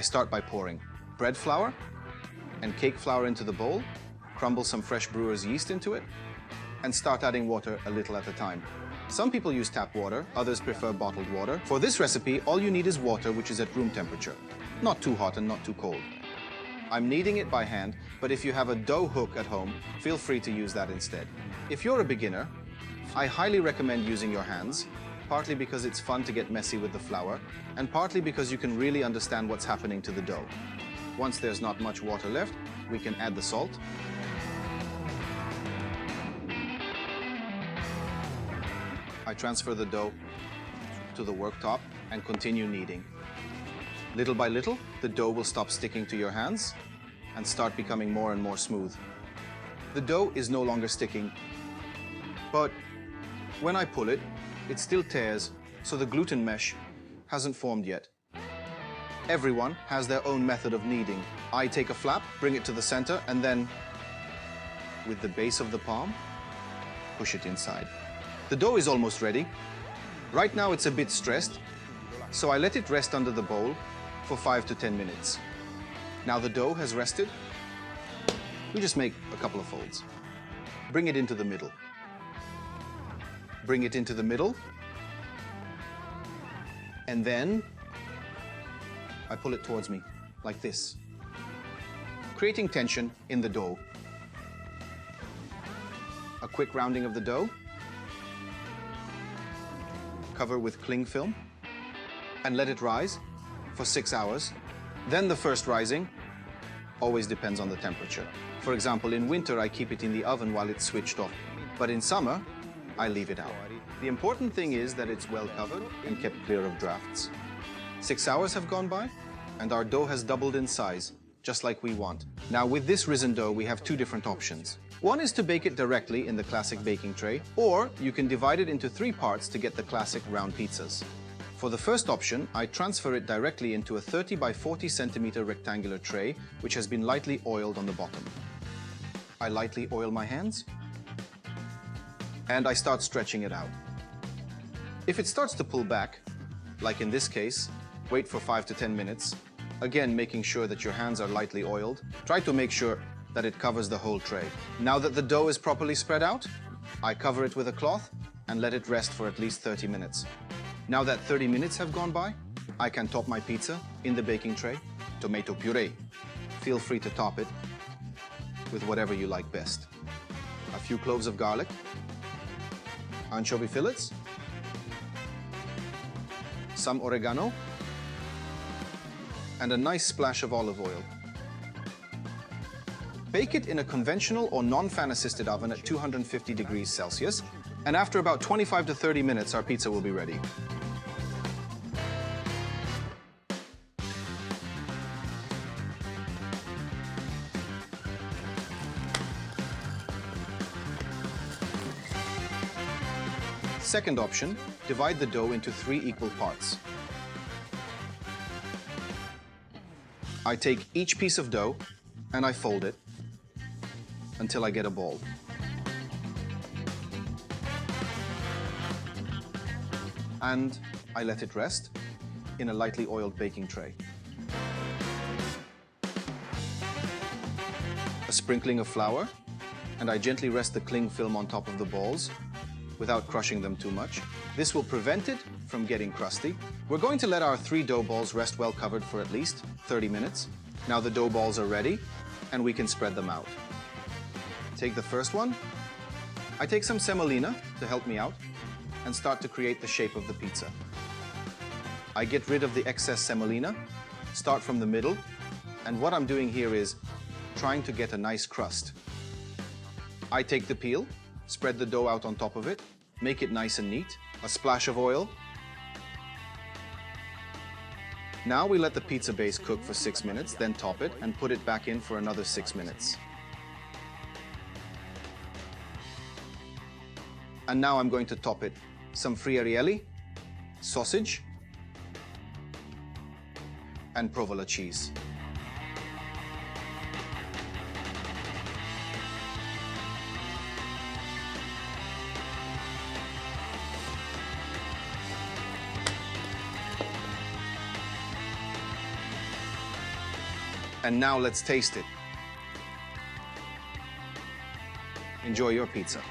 start by pouring bread flour and cake flour into the bowl, crumble some fresh brewer's yeast into it, and start adding water a little at a time. Some people use tap water, others prefer bottled water. For this recipe, all you need is water which is at room temperature, not too hot and not too cold. I'm kneading it by hand, but if you have a dough hook at home, feel free to use that instead. If you're a beginner, I highly recommend using your hands, partly because it's fun to get messy with the flour, and partly because you can really understand what's happening to the dough. Once there's not much water left, we can add the salt. I transfer the dough to the worktop and continue kneading. Little by little, the dough will stop sticking to your hands and start becoming more and more smooth. The dough is no longer sticking, but when I pull it, it still tears, so the gluten mesh hasn't formed yet. Everyone has their own method of kneading. I take a flap, bring it to the center, and then, with the base of the palm, push it inside. The dough is almost ready. Right now it's a bit stressed, so I let it rest under the bowl for 5 to 10 minutes. Now the dough has rested, we just make a couple of folds. Bring it into the middle. Bring it into the middle, and then I pull it towards me, like this, creating tension in the dough. A quick rounding of the dough, cover with cling film, and let it rise for 6 hours. Then the first rising always depends on the temperature. For example, in winter, I keep it in the oven while it's switched off, but in summer, I leave it out. The important thing is that it's well covered and kept clear of drafts. 6 hours have gone by, and our dough has doubled in size, just like we want. Now, with this risen dough, we have two different options. One is to bake it directly in the classic baking tray, or you can divide it into 3 parts to get the classic round pizzas. For the first option, I transfer it directly into a 30 by 40 centimeter rectangular tray, which has been lightly oiled on the bottom. I lightly oil my hands, and I start stretching it out. If it starts to pull back, like in this case, wait for 5 to 10 minutes, again making sure that your hands are lightly oiled. Try to make sure that it covers the whole tray. Now that the dough is properly spread out, I cover it with a cloth and let it rest for at least 30 minutes. Now that 30 minutes have gone by, I can top my pizza in the baking tray. Tomato puree. Feel free to top it with whatever you like best. A few cloves of garlic, anchovy fillets, some oregano, and a nice splash of olive oil. Bake it in a conventional or non-fan assisted oven at 250 degrees Celsius, and after about 25 to 30 minutes, our pizza will be ready. Second option, divide the dough into 3 equal parts. I take each piece of dough and I fold it until I get a ball. And I let it rest in a lightly oiled baking tray. A sprinkling of flour, and I gently rest the cling film on top of the balls without crushing them too much. This will prevent it from getting crusty. We're going to let our 3 dough balls rest well covered for at least 30 minutes. Now the dough balls are ready, and we can spread them out. Take the first one. I take some semolina to help me out and start to create the shape of the pizza. I get rid of the excess semolina, start from the middle, and what I'm doing here is trying to get a nice crust. I take the peel, spread the dough out on top of it, make it nice and neat, a splash of oil. Now we let the pizza base cook for 6 minutes, then top it and put it back in for another 6 minutes. And now I'm going to top it. Some friarielli, sausage, and provola cheese. And now let's taste it. Enjoy your pizza.